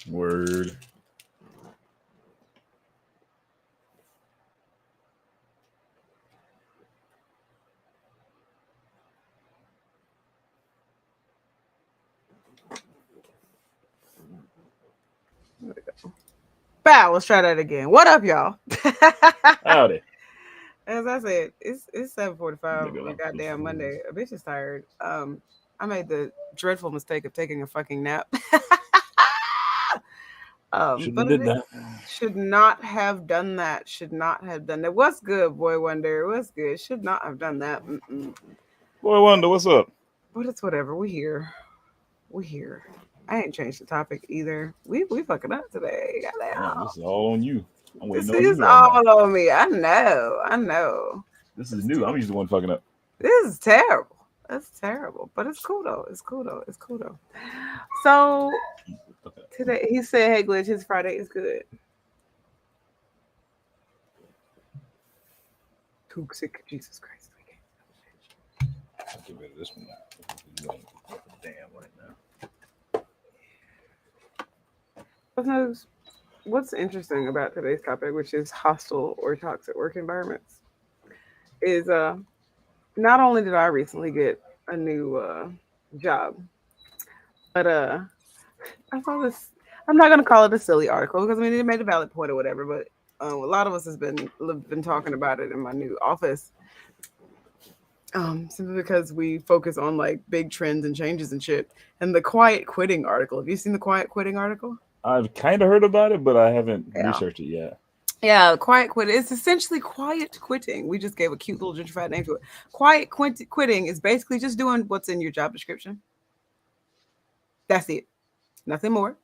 Word. Bow, let's try that again. What up, y'all? Howdy. As I said, it's 7:45 on a goddamn Monday. A bitch is tired. I made the dreadful mistake of taking a fucking nap. Should not have done that. Should not have done that. What's good, Boy Wonder? What's good? Should not have done that. Boy Wonder, what's up? But it's whatever. We here. I ain't changed the topic either. We fucking up today. Damn, this is all on you. This is all on me. I know. This is new. I'm usually the one fucking up. This is terrible. That's terrible. But it's cool though. So today he said, "Hey Glitch, his Friday is good." Too sick. Jesus Christ. I'll get rid of this one now. Damn right now. What's interesting about today's topic, which is hostile or toxic work environments, is not only did I recently get a new job, but I saw this. I'm not gonna call it a silly article because I mean it made a valid point or whatever, but a lot of us has been talking about it in my new office. Simply because we focus on like big trends and changes and shit. And the quiet quitting article. Have you seen the quiet quitting article? I've kind of heard about it, but I haven't researched it yet. Yeah, quiet quitting. It's essentially quiet quitting. We just gave a cute little gentrified name to it. Quiet quitting is basically just doing what's in your job description. That's it. Nothing more,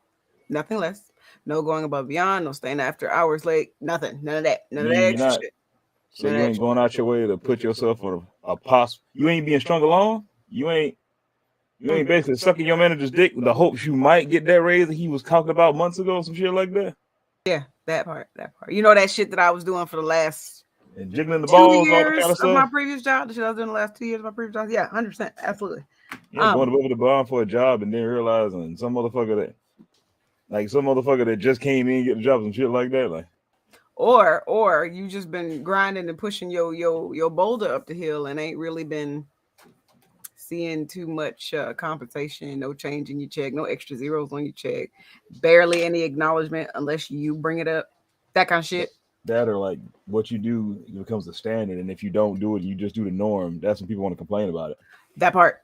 nothing less. No going above and beyond. No staying after hours late. Nothing. None of that. None of that extra shit. So you ain't going out your way to put yourself on a possible. You ain't being strung along. You ain't basically sucking your manager's dick with the hopes you might get that raise that he was talking about months ago, some shit like that. Yeah, that part. You know that shit that I was doing for the last and jiggling the balls, all that kind of stuff. My previous job, the shit I was doing the last 2 years of my previous job. Yeah, 100%, absolutely. Yeah, going above the bar for a job and then realizing some motherfucker that just came in and get the job and shit like that, like. Or you just been grinding and pushing your boulder up the hill and ain't really been seeing too much compensation, no change in your check, no extra zeros on your check, barely any acknowledgement unless you bring it up, that kind of shit. That or like what you do becomes the standard, and if you don't do it, you just do the norm. That's when people want to complain about it. That part.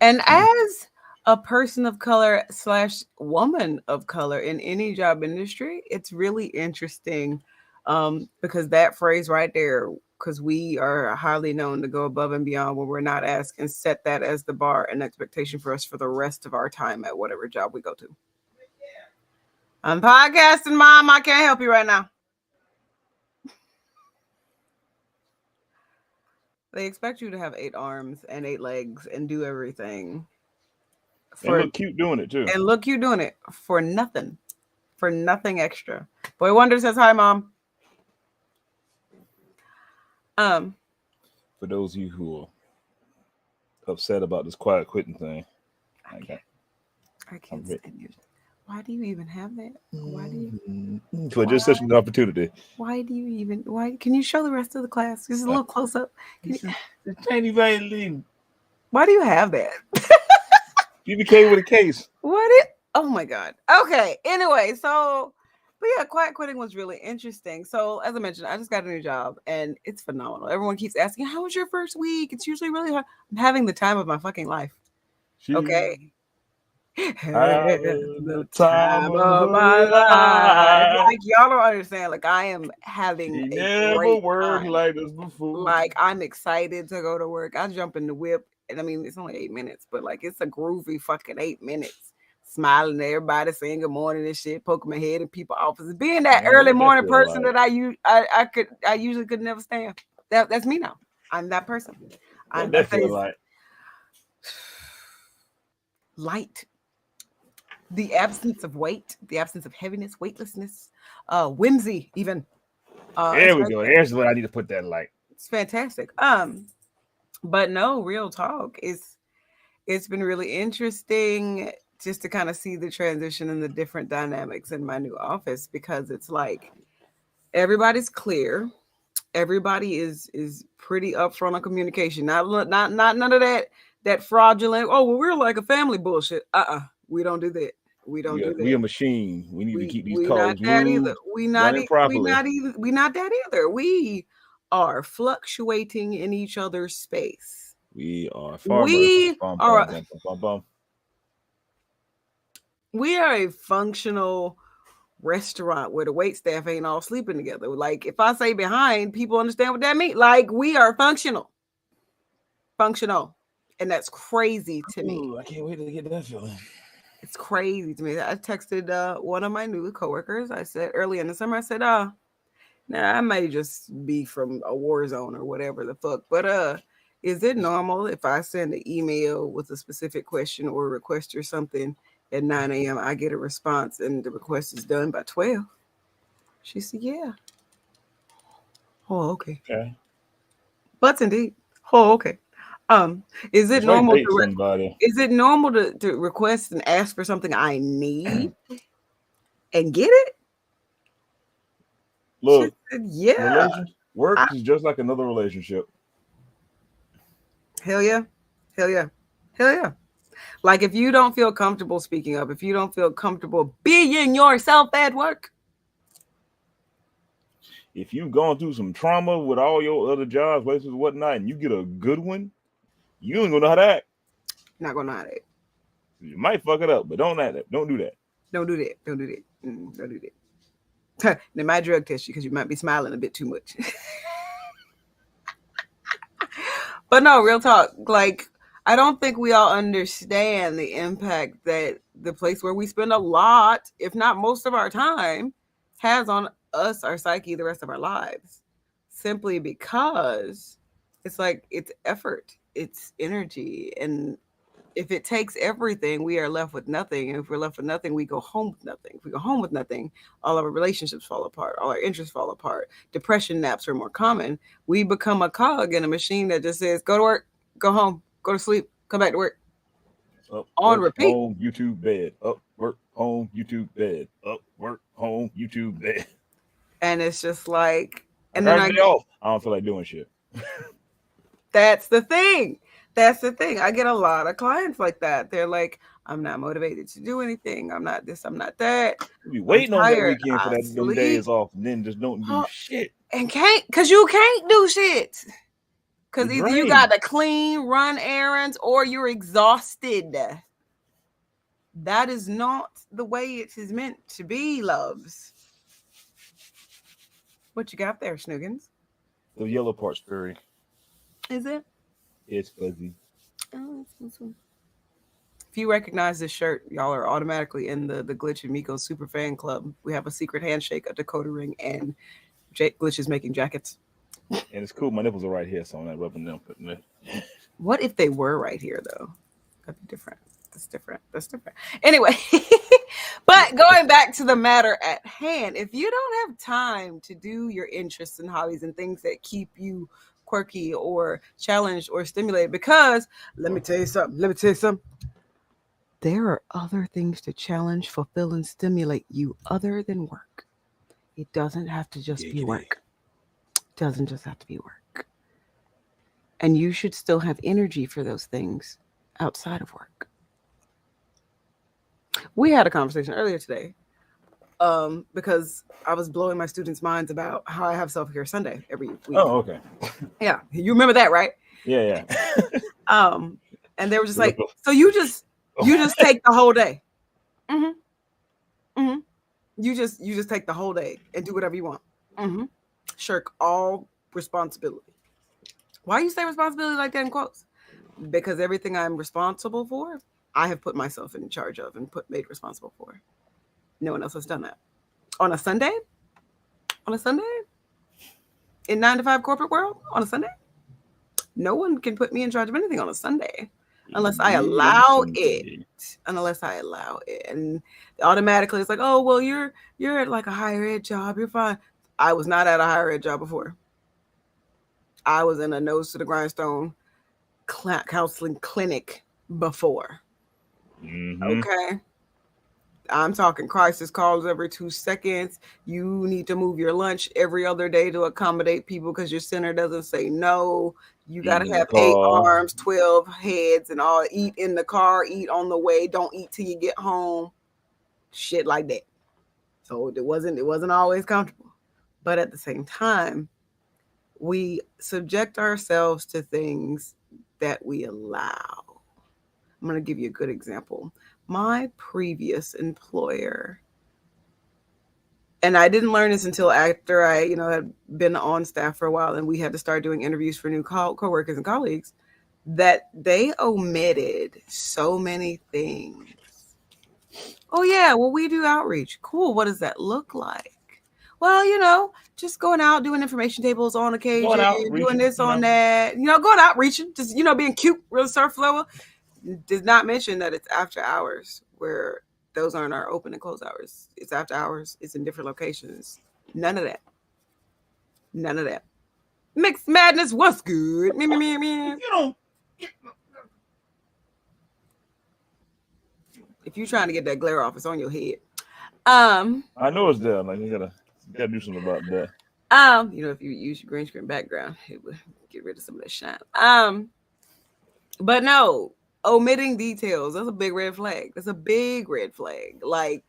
And as a person of color / woman of color in any job industry, it's really interesting because that phrase right there, because we are highly known to go above and beyond when we're not asked, and set that as the bar and expectation for us for the rest of our time at whatever job we go to. I'm podcasting, Mom. I can't help you right now. They expect you to have 8 arms and 8 legs and do everything. And look cute doing it too. And look cute doing it for nothing. For nothing extra. Boy Wonder says hi, Mom. For those of you who are upset about this quiet quitting thing, I can't stand you. Why do you even have that? Why do you? For just such an opportunity. Why do you even? Why? Can you show the rest of the class just a little close up? The tiny violin. Why do you have that? BBK with a case. What it? Oh my god. Okay. Anyway, so but yeah, quiet quitting was really interesting. So as I mentioned, I just got a new job and it's phenomenal. Everyone keeps asking, "How was your first week?" It's usually really hard. I'm having the time of my fucking life. She Okay. having The the time time of of my her life. life. Like y'all don't understand. Like I am having She a never great worked time. like this before. Like I'm excited to go to work. I jump in the whip, and I mean it's only 8 minutes, but like it's a groovy fucking 8 minutes. Smiling at everybody, saying good morning and shit, poking my head in people's offices. Being that Man, early what that morning feel person like? that I usually could never stand. That's me now. I'm that person. What I that say feel it's like? light, the absence of weight, the absence of heaviness, weightlessness, whimsy, even. There It's we right go. there. There's what I need to put that like. It's fantastic. But no, real talk. It's been really interesting just to kind of see the transition and the different dynamics in my new office because it's like everybody's clear. Everybody is pretty upfront on communication. Not none of that fraudulent. Oh, well, we're like a family bullshit. We don't do that. We don't do We that. a machine. We need to keep these We not cogs that either. moved, running properly. We not that either. We are fluctuating in each other's space. We are farmers. We Bum, bum, are bum, bum, bum, bum. we are a functional restaurant where the wait staff ain't all sleeping together. Like if I say behind, people understand what that means. Like we are functional, and that's crazy to me. Ooh, I can't wait to get that feeling. It's crazy to me. I texted one of my new coworkers. I said early in the summer, I said, now I may just be from a war zone or whatever the fuck, but is it normal if I send an email with a specific question or request or something at 9 a.m. I get a response and the request is done by 12? She said, yeah. Oh, okay. Okay. Butts indeed. Oh, okay. Is it It's like normal date somebody. to request and ask for something I need and get it? She Look, said, yeah. work I, is just like another relationship. hell yeah. Hell yeah. Hell yeah. Like if you don't feel comfortable speaking up, if you don't feel comfortable being yourself at work, If you've gone through some trauma with all your other jobs, places, and whatnot, and you get a good one, you ain't gonna know how to act. not gonna know how to. You might fuck it up, but don't act that. Don't do that. Don't do that. Don't do that. Don't do that. They might drug test you because you might be smiling a bit too much. But no, real talk. Like, I don't think we all understand the impact that the place where we spend a lot, if not most of our time, has on us, our psyche, the rest of our lives. Simply because it's like it's effort, it's energy. And if it takes everything, we are left with nothing. And if we're left with nothing, we go home with nothing. If we go home with nothing, all of our relationships fall apart, all our interests fall apart. Depression naps are more common. We become a cog in a machine that just says, go to work, go home, go to sleep, come back to work Up, on work, repeat. home, YouTube, bed. Up, work, home, YouTube, bed. Up, work, home, YouTube, bed. And it's just like, I and then got a day off. I don't feel like doing shit. that's the thing. That's the thing. I get a lot of clients like that. They're like, I'm not motivated to do anything. I'm not this, I'm not that. You be I'm waiting on that tired. weekend for I them sleep. days off, and then just don't do Oh, shit. and because you can't do shit. Because You either you got drained. to clean, run errands, or you're exhausted. That is not the way it is meant to be, loves. What you got there, Snoogans? The yellow part's furry. Is it? It's fuzzy. Oh, if you recognize this shirt, y'all are automatically in the Glitch and Miko super fan club. We have a secret handshake, a Dakota ring, and Glitch is making jackets. And it's cool. My nipples are right here, so I'm not rubbing them. What if they were right here, though? That'd be different. That's different. That's different. Anyway, but going back to the matter at hand, if you don't have time to do your interests and hobbies and things that keep you quirky or challenged or stimulated, because let me tell you something. There are other things to challenge, fulfill, and stimulate you other than work. It doesn't have to just be work. It doesn't just have to be work. And you should still have energy for those things outside of work. We had a conversation earlier today, because I was blowing my students' minds about how I have self-care Sunday every week. Oh, okay. Yeah, you remember that, right? Yeah. And they were just like, so you just take the whole day. Mm-hmm. Mm-hmm. You just take the whole day and do whatever you want. Mm-hmm. Shirk all responsibility. Why you say responsibility like that in quotes? Because everything I'm responsible for, I have put myself in charge of and made responsible for. No one else has done that. On a Sunday? On a Sunday? In 9 to 5 corporate world? On a Sunday? No one can put me in charge of anything on a Sunday unless I allow it. Unless I allow it. And automatically it's like, oh, well, you're at like a higher ed job. You're fine. I was not at a higher ed job before. I was in a nose to the grindstone counseling clinic before. Mm-hmm. Okay. I'm talking crisis calls every 2 seconds. You need to move your lunch every other day to accommodate people because your center doesn't say no. You got to have 8 arms, 12 heads, and all. Eat in the car, eat on the way. Don't eat till you get home. Shit like that. So it wasn't always comfortable. But at the same time, we subject ourselves to things that we allow. I'm going to give you a good example. My previous employer, and I didn't learn this until after I, had been on staff for a while and we had to start doing interviews for new coworkers and colleagues, that they omitted so many things. Oh yeah, well, we do outreach. Cool. What does that look like? Well, just going out, doing information tables on occasion, doing this on that, going out reaching, just, being cute, real surf level. Did not mention that it's after hours, where those aren't our open and close hours. It's after hours. It's in different locations. None of that. Mixed madness. What's good? If you're trying to get that glare off, it's on your head. I know it's there. Like you gotta do something about that. If you use your green screen background, it would get rid of some of that shine. But no. Omitting details, that's a big red flag. That's a big red flag. Like,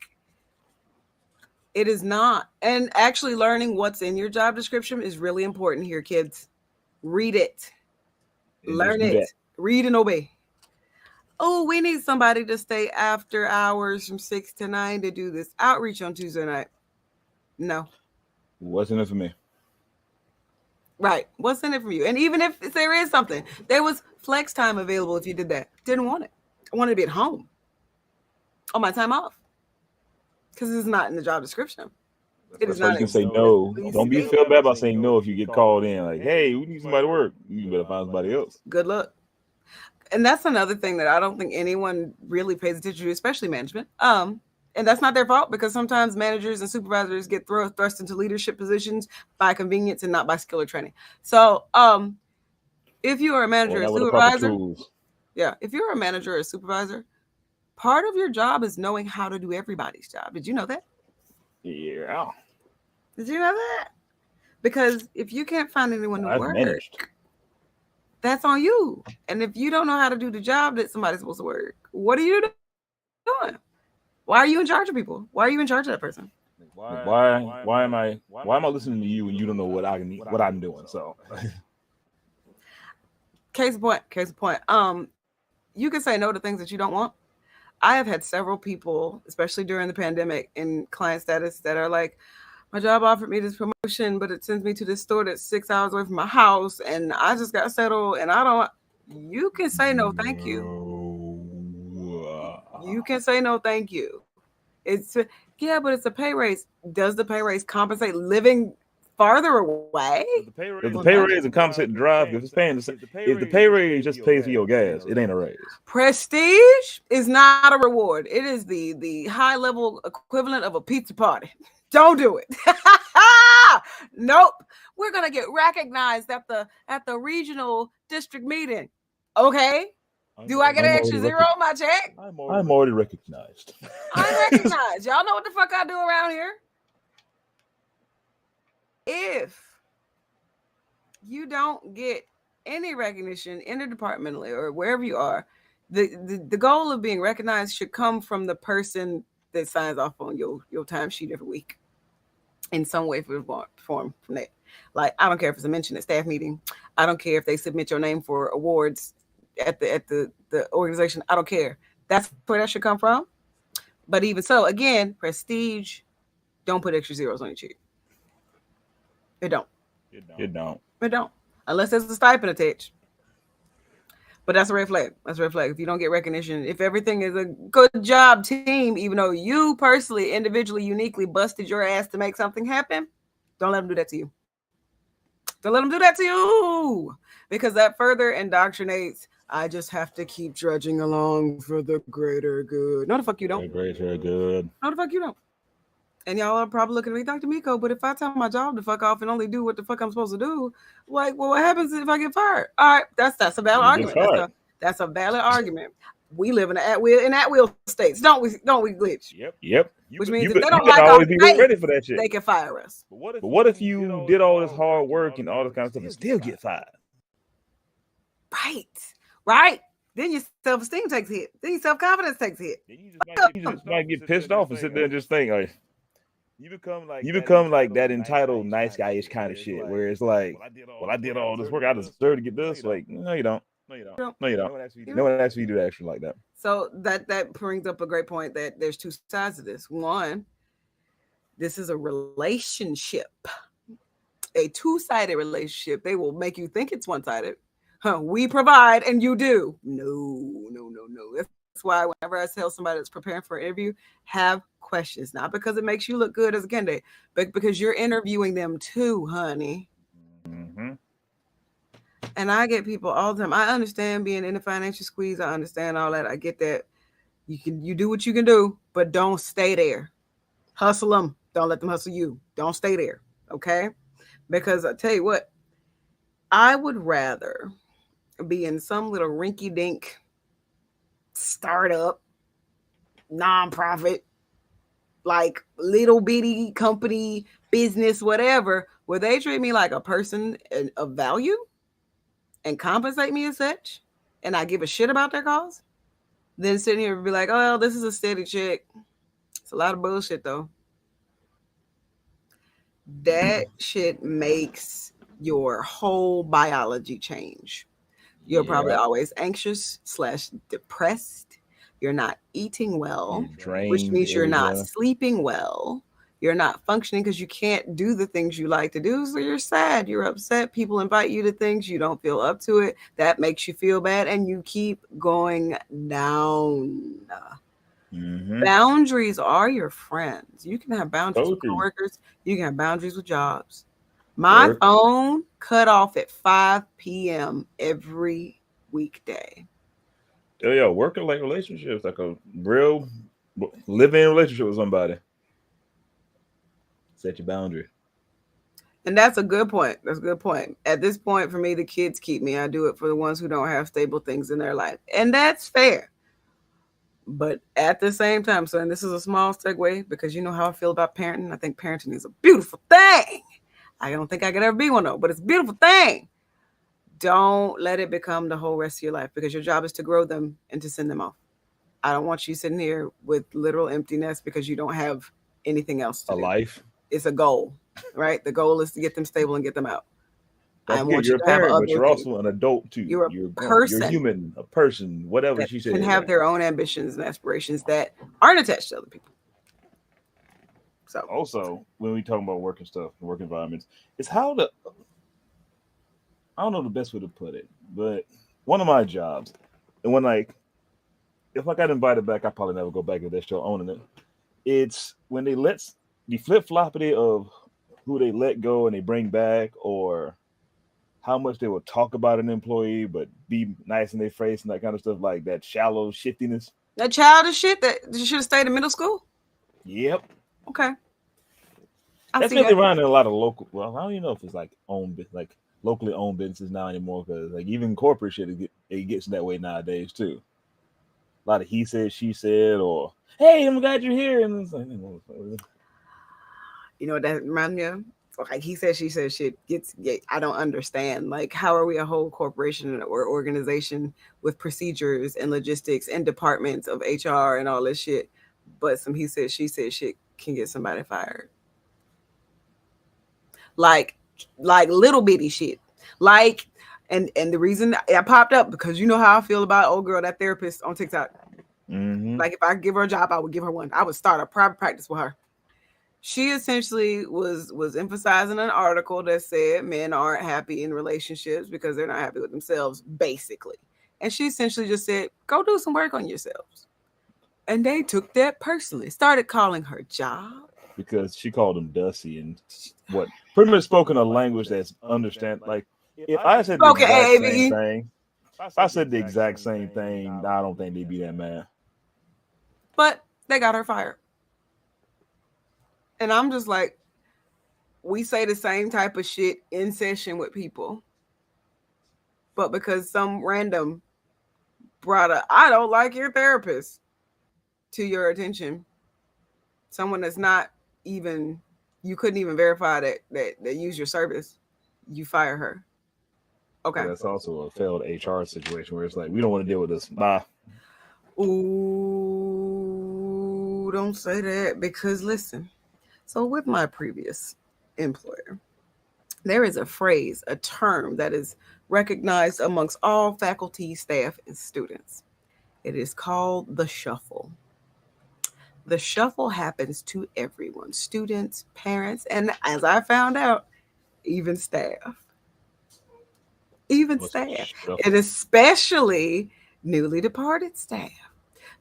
it is not. And actually learning what's in your job description is really important here, kids. Read it. Learn it. Read and obey. Oh, we need somebody to stay after hours from 6 to 9 to do this outreach on Tuesday night. No. What's in it for me? Right. What's in it for you? And even if there is something, there was flex time available if you did that. Didn't want it. I wanted to be at home on my time off because it's not in the job description. It is not. You can say no. Don't feel bad about saying no if you get called in. Like, hey, we need somebody to work. You better find somebody else. Good luck. And that's another thing that I don't think anyone really pays attention to, especially management. And that's not their fault because sometimes managers and supervisors get thrust into leadership positions by convenience and not by skill or training. So if you are a manager or supervisor, if you're a manager or supervisor, part of your job is knowing how to do everybody's job. Did you know that? Yeah. Did you know that? Because if you can't find anyone to work, that's on you. And if you don't know how to do the job that somebody's supposed to work, what are you doing? Why are you in charge of people? Why are you in charge of that person? Why am I listening to you and you don't know what I'm doing? So case in point. You can say no to things that you don't want. I have had several people, especially during the pandemic, in client status that are like, my job offered me this promotion, but it sends me to this store that's 6 hours away from my house, and I just got settled, and I don't. You can say no, thank you. You can say no, thank you. But it's a pay raise. Does the pay raise compensate living farther away? If the pay raise and compensate the drive, if the pay raise just pays for your gas, it ain't a raise. Prestige is not a reward. It is the high level equivalent of a pizza party. Don't do it. Nope. We're gonna get recognized at the regional district meeting. Okay. Do I get an extra zero on my check? I'm already recognized. I'm recognized. Y'all know what the fuck I do around here. If you don't get any recognition interdepartmentally or wherever you are, the goal of being recognized should come from the person that signs off on your timesheet every week in some way, form from that. Like, I don't care if it's a mention at staff meeting. I don't care if they submit your name for awards at the organization. I don't care. That's where that should come from. But even so, again, prestige, don't put extra zeros on your check. It don't. It don't. It don't. Unless there's a stipend attached. But that's a red flag. That's a red flag. If you don't get recognition, if everything is a good job team, even though you personally, individually, uniquely busted your ass to make something happen, don't let them do that to you. Don't let them do that to you. Because that further indoctrinates, I just have to keep trudging along for the greater good. No, the fuck you don't. The greater good. No, the fuck you don't. And y'all are probably looking at me, Dr. Miko, but if I tell my job to fuck off and only do what the fuck I'm supposed to do, like, well, what happens if I get fired? All right, that's a valid argument. That's a valid argument. We live in at will states, don't we? Don't we, Glitch? Yep. Which means if they don't like our be ready for that shit. They can fire us. But what if you did all this hard work and all this kind of stuff and still get fired? Right. Then your self-esteem takes a hit. Then your self-confidence takes a hit. You just might get pissed off and sit there and just think, like, you become like that entitled nice guy-ish kind of shit, where it's like, well, I did all this work, I deserve to get this. Like, no, you don't. No, you don't. No one asks you to do action like that. So that brings up a great point that there's two sides of this. One, this is a relationship, a two-sided relationship. They will make you think it's one-sided. We provide and you do. No. That's why whenever I tell somebody that's preparing for an interview, have questions, not because it makes you look good as a candidate, but because you're interviewing them too, honey. Mm-hmm. And I get people all the time. I understand being in a financial squeeze. I understand all that. I get that. You do what you can do, but don't stay there. Hustle them. Don't let them hustle you. Don't stay there. Okay? Because I tell you what, I would rather be in some little rinky-dink startup, nonprofit, like little bitty company, business, whatever, where they treat me like a person of value and compensate me as such, and I give a shit about their cause, then sitting here and be like, oh, this is a steady check. It's a lot of bullshit, though. That shit makes your whole biology change. You're probably always anxious / depressed. You're not eating well, which means you're not sleeping well. You're not functioning because you can't do the things you like to do. So you're sad. You're upset. People invite you to things. You don't feel up to it. That makes you feel bad. And you keep going down. Mm-hmm. Boundaries are your friends. You can have boundaries with coworkers. You can have boundaries with jobs. My phone cut off at 5 p.m. every weekday. Yeah, working like relationships, like a real living relationship with somebody. Set your boundary. And that's a good point. That's a good point. At this point, for me, the kids keep me. I do it for the ones who don't have stable things in their life. And that's fair. But at the same time, so, and this is a small segue because you know how I feel about parenting. I think parenting is a beautiful thing. I don't think I could ever be one though, but it's a beautiful thing. Don't let it become the whole rest of your life because your job is to grow them and to send them off. I don't want you sitting here with literal emptiness because you don't have anything else to do. Life. It's a goal, right? The goal is to get them stable and get them out. I want you to have other, but you're also an adult too. You're a person. You're human, a person, whatever she said. Can have their own ambitions and aspirations that aren't attached to other people. So also, when we talk about work and stuff, work environments, it's how I don't know the best way to put it, but one of my jobs, and when if I got invited back, I probably never go back if they're still owning it. It's when they let the flip-floppity of who they let go and they bring back, or how much they will talk about an employee but be nice in their face and that kind of stuff, like that shallow shiftiness. That childish shit that you should have stayed in middle school? Yep. Okay. That's really around in a lot of local. Well, I don't even know if it's like locally owned businesses now anymore, because like even corporate shit, it gets that way nowadays too. A lot of he said, she said, or hey, I'm glad you're here, and it's like, you know what that reminds me of? like he said, she said shit I don't understand. Like, how are we a whole corporation or organization with procedures and logistics and departments of HR and all this shit, but some he said, she said shit can get somebody fired. Like little bitty shit. Like, and the reason I popped up because you know how I feel about old girl, that therapist on TikTok. Mm-hmm. Like, if I give her a job, I would give her one. I would start a private practice with her. She essentially was emphasizing an article that said men aren't happy in relationships because they're not happy with themselves, basically. And she essentially just said, go do some work on yourselves. And they took that personally, started calling her job. Because she called him Dusty and what pretty much spoken a language that's understand. Like, if I said the Spoken exact same AAVE. thing, if I said the exact same thing, I don't think they'd be that mad. But they got her fired. And I'm just like, we say the same type of shit in session with people. But because some random brought a, I don't like your therapist to your attention, someone that's not even, you couldn't even verify that use your service, you fire her. Okay. But that's also a failed HR situation where it's like, we don't want to deal with this. Bye. Ooh, don't say that, because listen. So with my previous employer, there is a phrase, a term that is recognized amongst all faculty, staff, and students. It is called the shuffle. The shuffle happens to everyone, students, parents, and as I found out, even staff. Even What's staff, shuffle? and especially newly departed staff.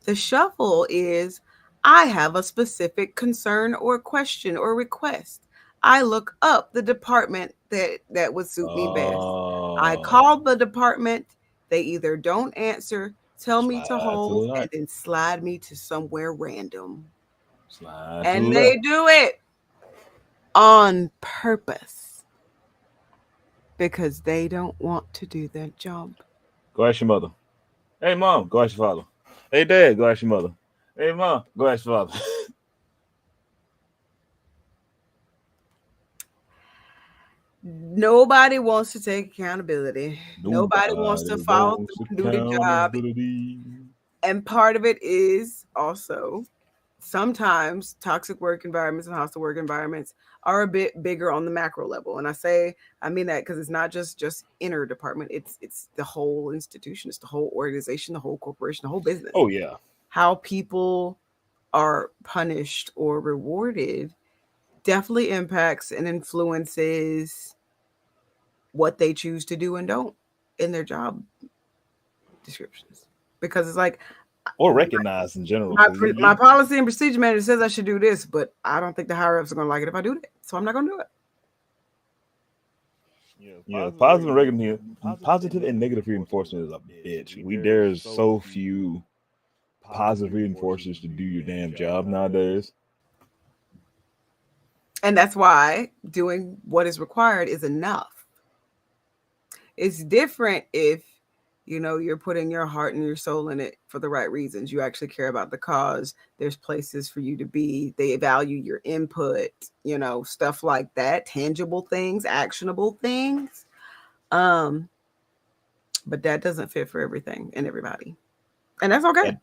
The shuffle is, I have a specific concern or question or request. I look up the department that would suit me best. I call the department. They either don't answer, tell me to Slide to the hold, left. and then slide me to somewhere random. Slide to And the they left. do it on purpose because they don't want to do their job. Go ask your mother. Hey, mom, go ask your father. Hey, dad, go ask your mother. Hey, mom, go ask your father. Nobody wants to take accountability. Nobody wants to follow through and do the job. And part of it is also sometimes toxic work environments and hostile work environments are a bit bigger on the macro level. And I mean that because it's not just inner department. It's the whole institution. It's the whole organization, the whole corporation, the whole business. Oh, yeah. How people are punished or rewarded definitely impacts and influences what they choose to do and don't in their job descriptions. Because it's like, or recognized in general. My policy and procedure manager says I should do this, but I don't think the higher ups are going to like it if I do that. So I'm not going to do it. Yeah, positive and negative reinforcement is a bitch. There's so few positive reinforcers to do your damn job nowadays. And that's why doing what is required is enough. It's different if, you're putting your heart and your soul in it for the right reasons. You actually care about the cause. There's places for you to be. They value your input, stuff like that, tangible things, actionable things. But that doesn't fit for everything and everybody. And that's okay.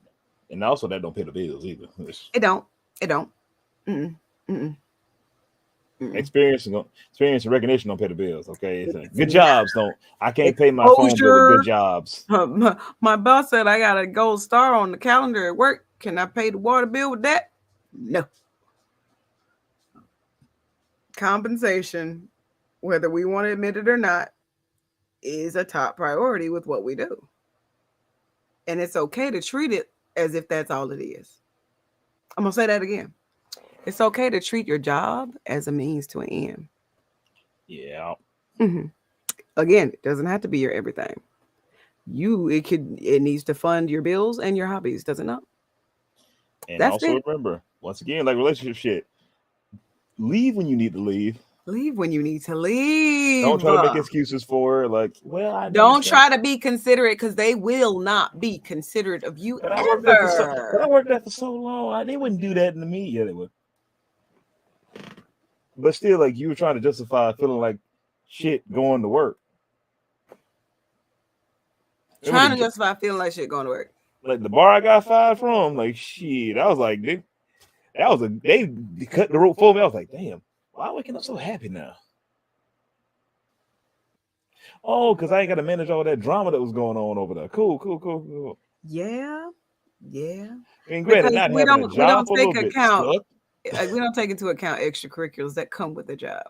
And also that don't pay the bills either. It don't. Mm-mm. Mm-mm. Experience and recognition don't pay the bills. Okay, good jobs don't. I can't pay my phone bill with good jobs. My boss said I got a gold star on the calendar at work. Can I pay the water bill with that? No. Compensation, whether we want to admit it or not, is a top priority with what we do. And it's okay to treat it as if that's all it is. I'm gonna say that again. It's okay to treat your job as a means to an end. Yeah. Mm-hmm. Again, it doesn't have to be your everything. It needs to fund your bills and your hobbies, does it not? And that's also remember, once again, like relationship shit, leave when you need to leave. Leave when you need to leave. Don't try to make excuses for it. Like, well, don't try to be considerate because they will not be considerate of you ever. I worked there for so long. They wouldn't do that to me. Yeah, they would. but still, like you were trying to justify feeling like shit going to work. Trying to justify feeling like shit going to work. Like the bar I got fired from, like shit. I was like, they cut the rope for me. I was like, damn, why am I waking up so happy now? Oh, because I ain't got to manage all that drama that was going on over there. Cool. Yeah. And granted, not having a job for a little bit sucked. We don't take into account extracurriculars that come with the job,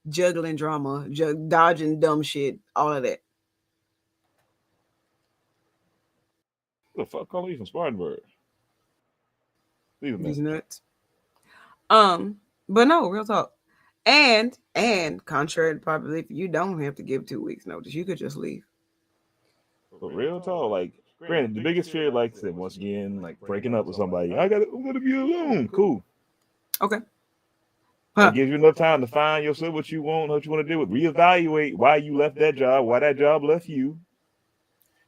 juggling drama, dodging dumb shit, all of that. Who the fuck calling you from Spartanburg? These nuts. But no, real talk. And contrary to popular belief, you don't have to give 2 weeks notice. You could just leave. But real talk, like granted, the biggest fear, like I said, once again, like breaking up with somebody. I'm gonna be alone. Cool. Okay. It gives you enough time to find yourself what you want to do with. Reevaluate why you left that job, why that job left you.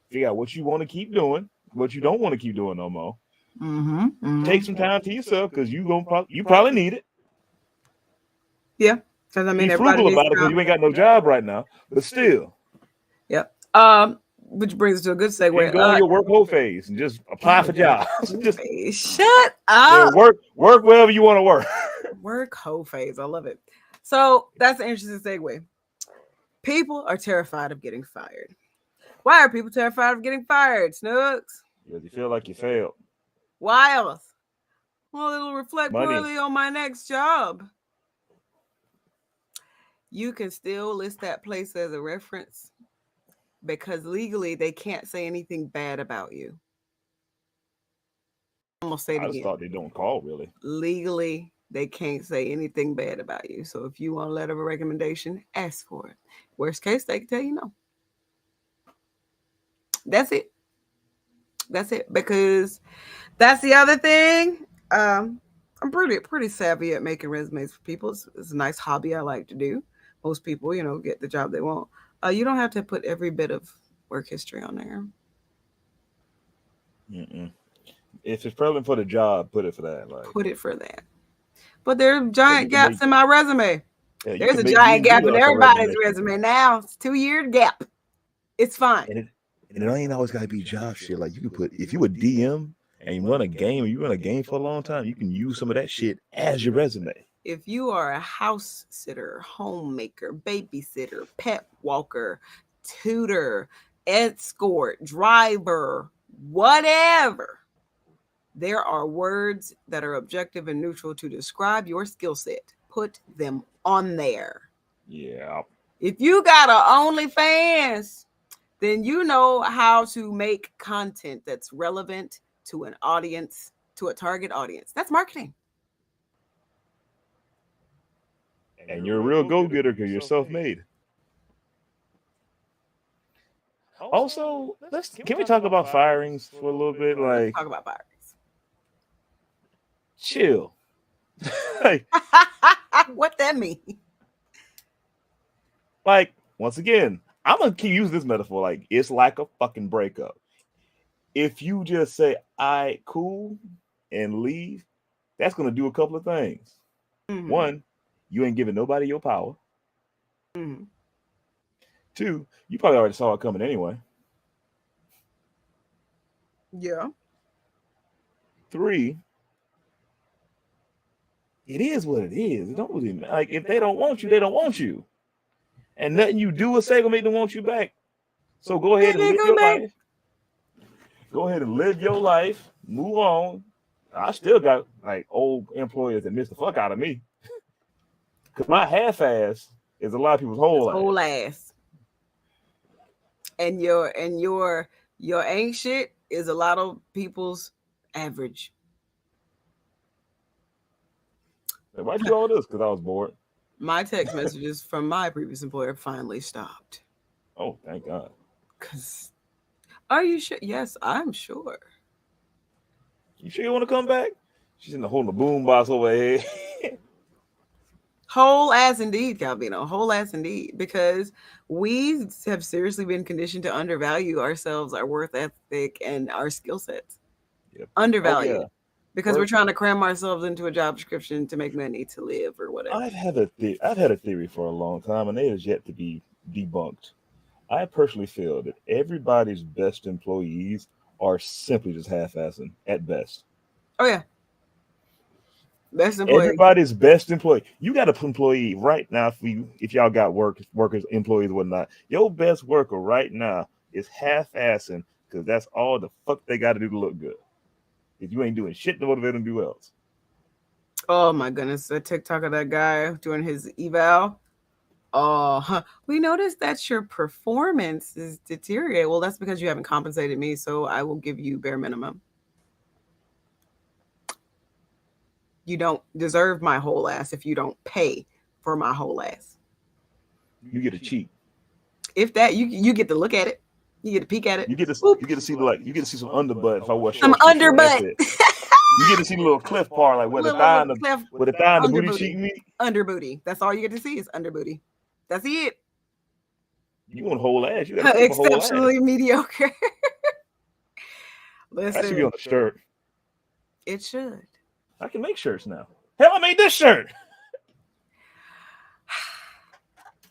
Figure out what you want to keep doing, what you don't want to keep doing no more. Take some time to yourself because you probably need it. Yeah, because I mean, be frugal about it because you ain't got no job right now, but still. Yep. Which brings us to a good segue. And go on your work whole phase and just apply for jobs. Just shut up. Yeah, work wherever you want to work. Work whole phase. I love it. So that's an interesting segue. People are terrified of getting fired. Why are people terrified of getting fired, Snooks? Because you feel like you failed. Why else? Well, it'll reflect Money. poorly on my next job. You can still list that place as a reference because legally they can't say anything bad about you. I'm gonna say it again. I just thought they don't call, really. Legally, they can't say anything bad about you. So if you want a letter of a recommendation, ask for it. Worst case, they can tell you no. That's it. Because that's the other thing. I'm pretty savvy at making resumes for people. It's a nice hobby I like to do. Most people, get the job they want. You don't have to put every bit of work history on there. If it's prevalent for the job, put it for that. Put it for that. But there are giant gaps in my resume. Yeah, there's a giant gap in everybody's resume now. It's 2-year gap. It's fine. And it ain't always got to be job shit. Like you can put, if you a DM and you run a game, for a long time, you can use some of that shit as your resume. If you are a house sitter, homemaker, babysitter, pet walker, tutor, escort, driver, whatever, there are words that are objective and neutral to describe your skill set. Put them on there. Yeah. If you got an OnlyFans, then you know how to make content that's relevant to an audience, to a target audience. That's marketing. And you're a real go-getter because you're self-made. Also, can we talk about firings for a little bit? Let's talk about firings. Chill. What that mean? Like, once again, I'm gonna keep using this metaphor. Like, it's like a fucking breakup. If you just say "I cool" and leave, that's gonna do a couple of things. Mm-hmm. One, you ain't giving nobody your power. Mm-hmm. Two, you probably already saw it coming anyway. Yeah. Three, it is what it is. It don't really matter. Like, if they don't want you, they don't want you. And nothing you do or say will make them want you back. So go ahead and live your life. Go ahead and live your life. Move on. I still got like old employers that miss the fuck out of me. Cause my half-ass is a lot of people's whole ass. And your ain't shit is a lot of people's average. Why'd you do all this? Because I was bored. My text messages from my previous employer finally stopped. Oh, thank God. Because, are you sure? Yes, I'm sure. You sure you want to come back? She's in the holding the boom box over here. Whole ass indeed, Calvino. Whole ass indeed. Because we have seriously been conditioned to undervalue ourselves, our worth ethic, and our skill sets. Yep. Undervalue. because we're trying to cram ourselves into a job description to make money to live or whatever. I've had a theory for a long time, and it has yet to be debunked. I personally feel that everybody's best employees are simply just half-assing at best. Oh yeah, best employee. Everybody's best employee. You got an employee right now. If y'all got workers, employees, whatnot, your best worker right now is half-assing because that's all the fuck they got to do to look good. If you ain't doing shit to motivate them to do else. Oh my goodness, the TikTok of that guy doing his eval. Oh, we noticed that your performance is deteriorating. Well, that's because you haven't compensated me, so I will give you bare minimum. You don't deserve my whole ass if you don't pay for my whole ass. You get a cheat. If that you get to look at it, you get to peek at it. You get to see you get to see some underbutt. If I was some underbutt. You get to see the little cliff part, like where the thigh and the booty cheek meet. Under booty. That's all you get to see is under booty. That's it. You want a whole ass? You got exceptionally mediocre. Listen, that should be on the shirt. It should. I can make shirts now. Hell, I made this shirt.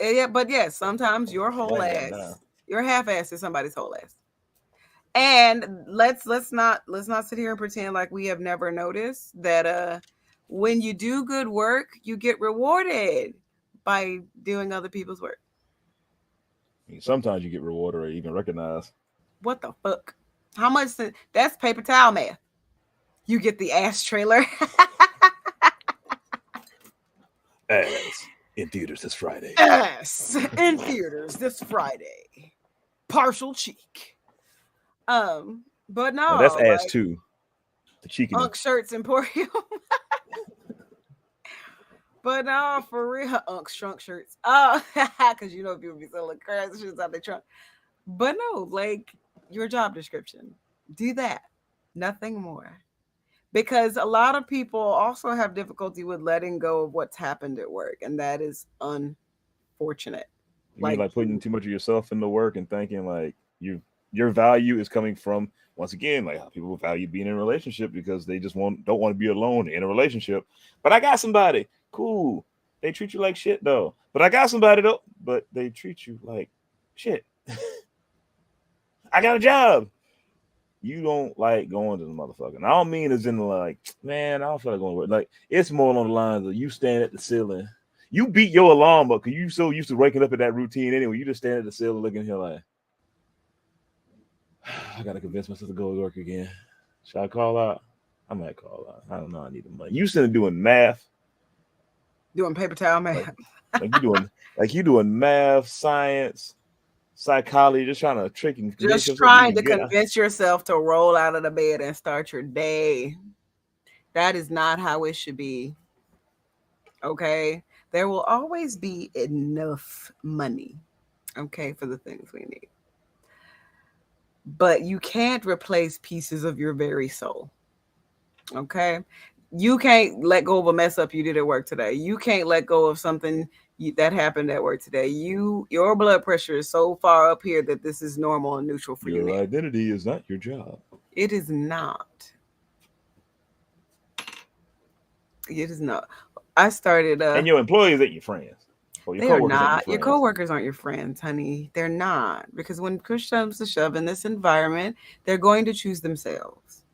Yeah, but yes, sometimes your whole ass, your half ass is somebody's whole ass. And let's not sit here and pretend like we have never noticed that when you do good work, you get rewarded by doing other people's work. I mean, sometimes you get rewarded or even recognized. What the fuck? How much? That's paper towel math. You get the ass trailer. Ass in theaters this Friday. Ass in theaters this Friday. Partial cheek. But no, that's ass too. The cheeky Unc Shirts Emporium. But no, for real, Unc Shrunk Shirts. Oh, because you know people be selling crazy shirts out their trunk. But no, like your job description, do that, nothing more. Because a lot of people also have difficulty with letting go of what's happened at work, and that is unfortunate. You mean like putting too much of yourself into work and thinking like your value is coming from, once again, like how people value being in a relationship because they just don't want to be alone in a relationship. But I got somebody. Cool. They treat you like shit though. But I got somebody though. But they treat you like shit. I got a job. You don't like going to the motherfucker. And I don't mean as in like, man, I don't feel like going to work. Like it's more along the lines of you stand at the ceiling. You beat your alarm up because you so used to waking up in that routine anyway. You just stand at the ceiling looking here like, I gotta convince myself to go to work again. Should I call out? I might call out. I don't know. I need the money. You sitting doing math, doing paper towel math, like you doing math, science, psychology, just trying to trick and just trying to convince yourself to roll out of the bed and start your day. That is not how it should be. Okay, there will always be enough money. Okay, for the things we need. But you can't replace pieces of your very soul. Okay? You can't let go of a mess up you did at work today. You can't let go of something that happened at work today. Your blood pressure is so far up here that this is normal and neutral for you. Your identity is not your job. It is not. It is not. I started and your employees ain't your friends. They are not. Your coworkers aren't your friends, honey. They're not. Because when push comes to shove in this environment, they're going to choose themselves.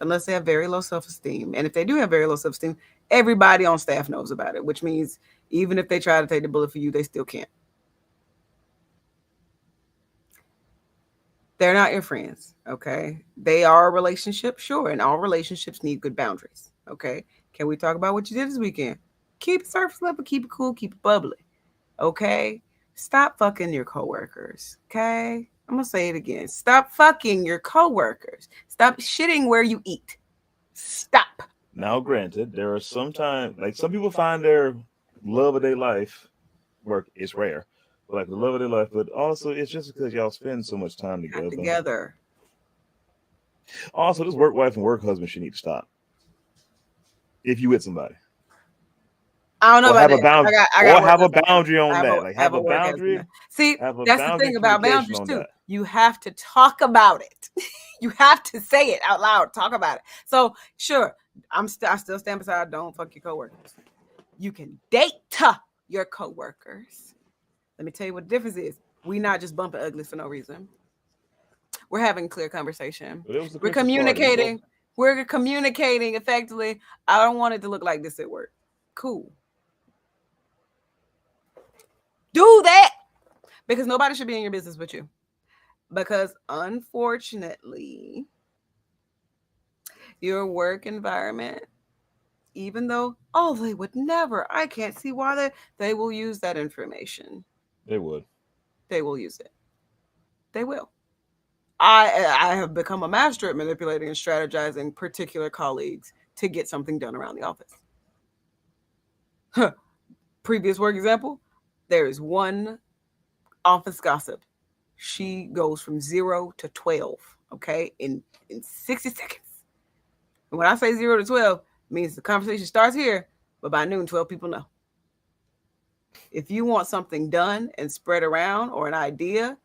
Unless they have very low self-esteem. And if they do have very low self-esteem, everybody on staff knows about it, which means even if they try to take the bullet for you, they still can't. They're not your friends, okay? They are a relationship, sure. And all relationships need good boundaries, okay? Can we talk about what you did this weekend? Keep it surface level, keep it cool, keep it bubbly. Okay? Stop fucking your coworkers. Okay? I'm gonna say it again. Stop fucking your coworkers. Stop shitting where you eat. Stop. Now, granted, there are sometimes like some people find their love of their life work is rare. But like the love of their life, but also it's just because y'all spend so much time together. Also, this work wife and work husband should need to stop. If you with somebody. I don't know about have a boundary. Have a boundary on that. Like have a boundary. See, that's the thing about boundaries too. You have to talk about it. You have to say it out loud. Talk about it. So sure, I still stand beside. Don't fuck your coworkers. You can date your coworkers. Let me tell you what the difference is. We not just bumping uglies for no reason. We're having clear conversation. But it was the We're Christmas party. communicating. We're communicating effectively. I don't want it to look like this at work. Cool. Do that because nobody should be in your business but you. Because unfortunately, your work environment, even though, oh, they would never, I can't see why they will use that information. They would. They will use it. They will. I have become a master at manipulating and strategizing particular colleagues to get something done around the office. Previous work example, there is one office gossip. She goes from 0 to 12, okay, in 60 seconds. And when I say 0 to 12, it means the conversation starts here, but by noon, 12 people know. If you want something done and spread around or an idea,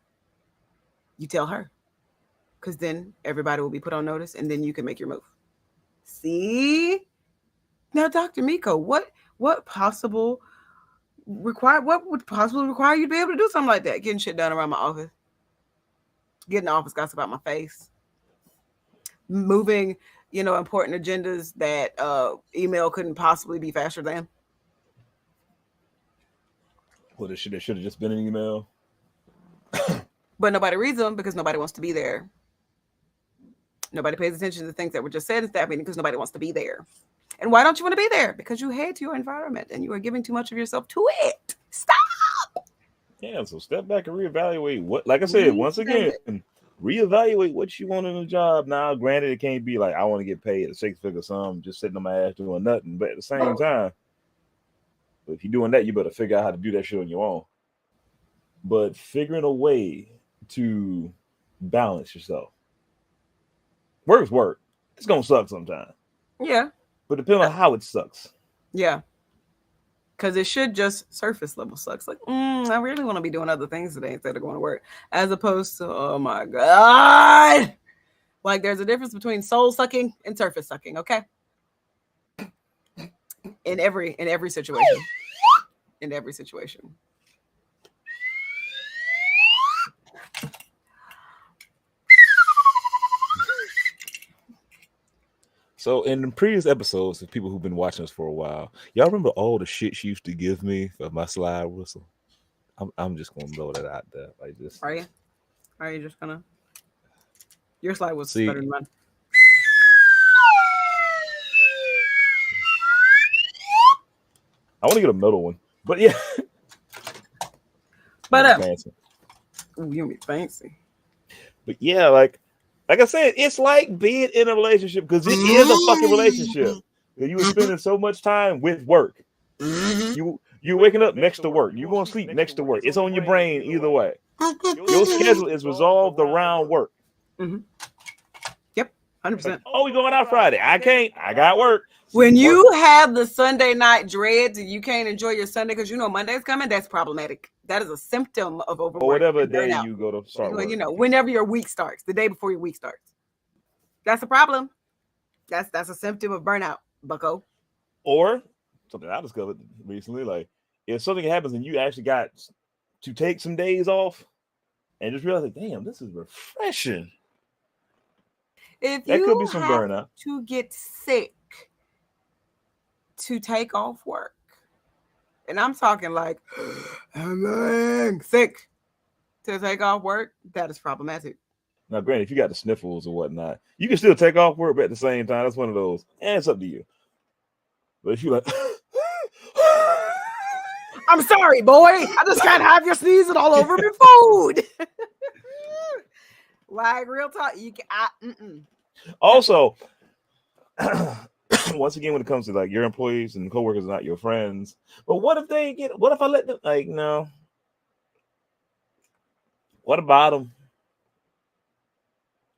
you tell her. Because then everybody will be put on notice and then you can make your move. See? Now, Dr. Miko, what would possibly require you to be able to do something like that? Getting shit done around my office. Getting the office gossip out my face. Moving, important agendas that email couldn't possibly be faster than. Well, it should have just been an email. But nobody reads them because nobody wants to be there. Nobody pays attention to the things that were just said in staff meeting because nobody wants to be there. And why don't you want to be there? Because you hate your environment and you are giving too much of yourself to it. Stop. Yeah, so step back and reevaluate what, like I said, once again, reevaluate what you want in a job. Now, granted, it can't be like I want to get paid a 6-figure sum just sitting on my ass doing nothing. But at the same time, if you're doing that, you better figure out how to do that shit on your own. But figuring a way to balance yourself. Work's work. It's gonna suck sometimes. Yeah. But depending on how it sucks. Yeah. Because it should just surface level sucks. Like, I really want to be doing other things today instead of going to work. As opposed to, oh my God. Like there's a difference between soul sucking and surface sucking, okay? In every situation. In every situation. So in the previous episodes, of people who've been watching us for a while, y'all remember all the shit she used to give me for my slide whistle? I'm just gonna blow that out there like this. Are you? Are you just gonna? Your slide was better than mine. I want to get a metal one, but yeah. But fancy. Ooh, you'll be fancy. But yeah, like I said, it's like being in a relationship because it is a fucking relationship. You were spending so much time with work. You're waking up next to work. You're going to sleep next to work. It's on your brain either way. Your schedule is resolved around work. Mm-hmm. Yep, 100%. Like, oh, we going out Friday. I can't. I got work. When you have the Sunday night dreads and you can't enjoy your Sunday because Monday's coming, that's problematic. That is a symptom of overwork. Or whatever day you go to start work. Whenever your week starts, the day before your week starts. That's a problem. That's a symptom of burnout, bucko. Or something I discovered recently, like if something happens and you actually got to take some days off and just realize, like, damn, this is refreshing. If that you could be some have burnout. To get sick to take off work, and I'm talking like I'm sick to take off work, that is problematic. Now, granted, if you got the sniffles or whatnot, you can still take off work, but at the same time, that's one of those, and it's up to you. But if you like, I'm sorry, boy, I just can't have you sneezing all over my food. Like real talk, you can. Also, once again, when it comes to like your employees and coworkers are not your friends, but what if I let them, like, no, what about them?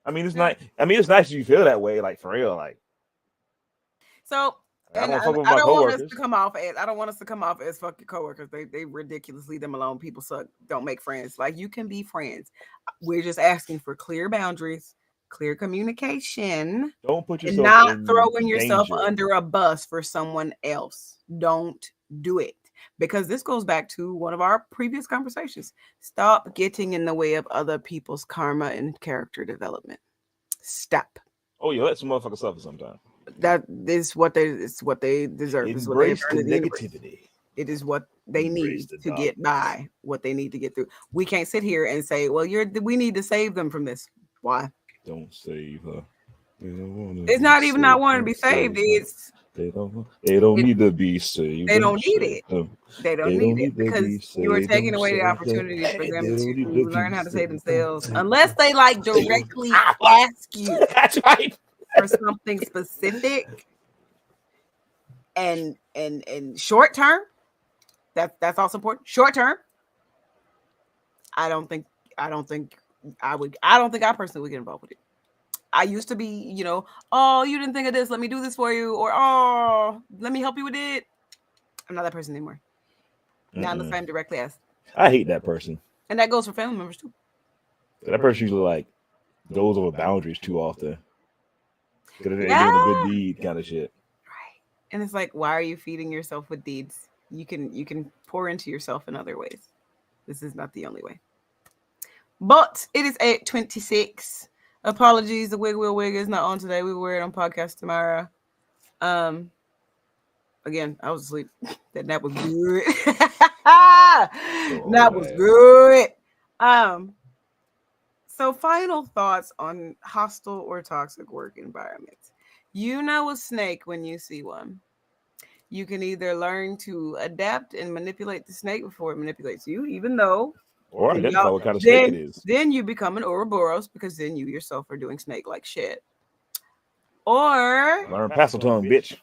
I mean, it's nice. I mean, it's nice you feel that way, like for real, like. So, and I don't want us to come off as fuck your coworkers. They ridiculous. Leave them alone. People suck. Don't make friends. Like you can be friends. We're just asking for clear boundaries clear communication, Don't put and yourself not in throwing yourself danger. under a bus for someone else. Don't do it. Because this goes back to one of our previous conversations. Stop getting in the way of other people's karma and character development. Stop. Oh, you let some motherfuckers suffer sometimes. That is what they deserve. Is what they Embrace the earn in the universe. negativity. It is what they Embrace need the to get by, what they need to get through. We can't sit here and say, well, we need to save them from this. Why? Don't save her. They don't want It's not even not wanting to be saved. It's they don't need to be saved. they don't need it. Them. They don't need it because you are taking away the opportunity for them to learn how to save themselves, unless they like directly ask you That's right. for something specific and short term. That's also important. Short term. I don't think I personally would get involved with it. I used to be, oh, you didn't think of this, let me do this for you, or oh, let me help you with it. I'm not that person anymore. Not unless I'm directly asked. I hate that person. And that goes for family members too. That person usually like goes over boundaries too often. Because they're doing a good deed kind of shit. Right. And it's like, why are you feeding yourself with deeds? You can pour into yourself in other ways. This is not the only way. But it is 8:26. Apologies, the wig is not on today. We will wear it on podcast tomorrow. Again, I was asleep. That nap was good. That was good. So final thoughts on hostile or toxic work environments. You know a snake when you see one. You can either learn to adapt and manipulate the snake before it manipulates you, even though or identify what kind of snake it is. Then you become an Ouroboros because then you yourself are doing snake-like shit. Or learn pass tongue, bitch.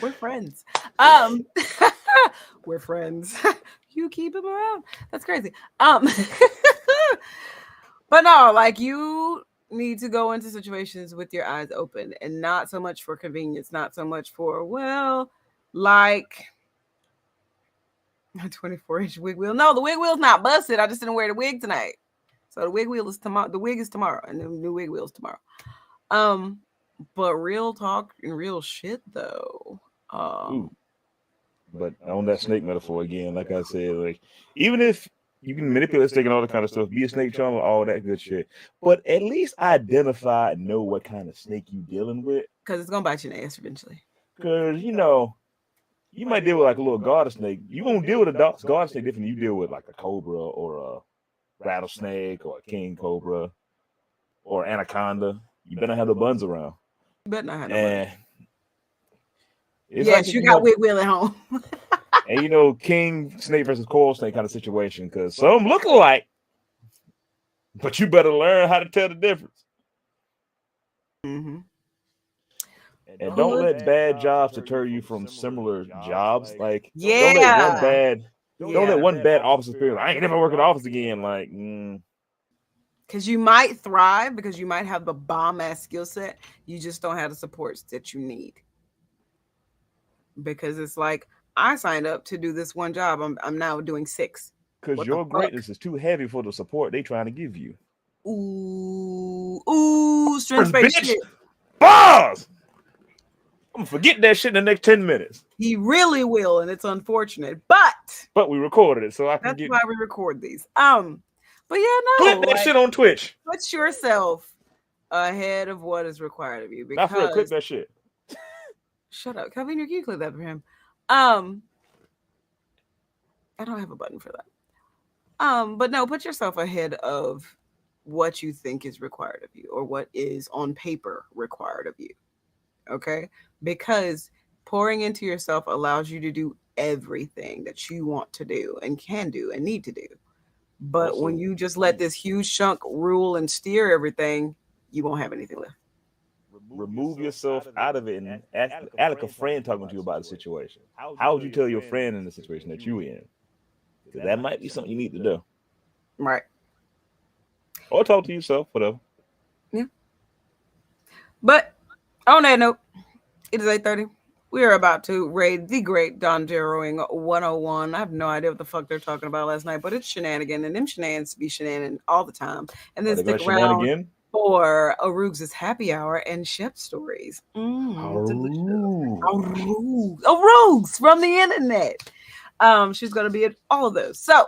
We're friends. We're friends. You keep him around. That's crazy. But no, like you need to go into situations with your eyes open and not so much for convenience, not so much for, well, like a 24-inch wig wheel. No, the wig wheel's not busted. I just didn't wear the wig tonight. So the wig wheel is tomorrow. The wig is tomorrow, and the new wig wheel is tomorrow. But real talk and real shit though. But on that snake metaphor again, like I said, like even if you can manipulate snake and all that kind of stuff, be a snake charmer, all that good shit. But at least identify and know what kind of snake you dealing with. Because it's gonna bite you in the ass eventually. Because you might deal with like a little garter snake. You won't deal with a garter snake different than you deal with like a cobra or a rattlesnake or a king cobra or anaconda. You better have the buns around. You better not have no buns. Yes, like you got wig wheel at home. And king snake versus coral snake kind of situation, because some look alike, but you better learn how to tell the difference. Mm-hmm. And don't let bad jobs deter you from similar jobs. Like, don't let one bad office experience. I ain't never work in the office again. Like, because you might thrive because you might have the bomb ass skill set. You just don't have the supports that you need. Because it's like, I signed up to do this one job. I'm now doing 6. Because your greatness is too heavy for the support they trying to give you. Ooh, strength spaceship. Bars! I'm going to forget that shit in the next 10 minutes. He really will, and it's unfortunate. But we recorded it, so I can that's why we record these. But yeah, no. Clip that shit on Twitch. Put yourself ahead of what is required of you. Because, not for real, clip that shit. Shut up. Calvin, you can clip that for him. I don't have a button for that. But no, put yourself ahead of what you think is required of you or what is on paper required of you. Okay? Because pouring into yourself allows you to do everything that you want to do and can do and need to do. But also, when you just let this huge chunk rule and steer everything, you won't have anything left. Remove yourself out of it and act like a friend talking to you about the situation. How would you tell your friend in the situation that you're in? Because that might be something you need to do. Right. Or talk to yourself, whatever. Yeah. But on that note, it is 8:30. We are about to raid the great Don Darrowing 101. I have no idea what the fuck they're talking about last night, but it's shenanigan, and them shenanigans be shenanigan all the time. And then Are they stick gonna around shenanigan? for Arugs' happy hour and chef stories. Delicious. Arugs from the internet. She's gonna be at all of those. So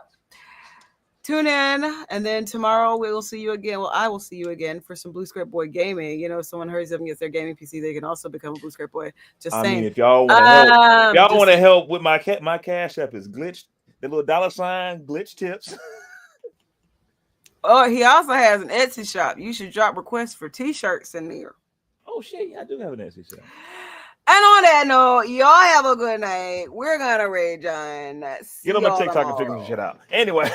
tune in, and then tomorrow we will see you again. Well, I will see you again for some Blue Script Boy gaming. You know, if someone hurries up and gets their gaming PC, they can also become a Blue Script Boy. Just I saying. mean, if y'all want to help, Just saying. with my cash app is glitch. The little $ glitch tips. Oh, he also has an Etsy shop. You should drop requests for t-shirts in there. Oh shit, yeah, I do have an Etsy shop. And on that note, y'all have a good night. We're gonna raid John. Get on my TikTok and figure some shit out. Anyway.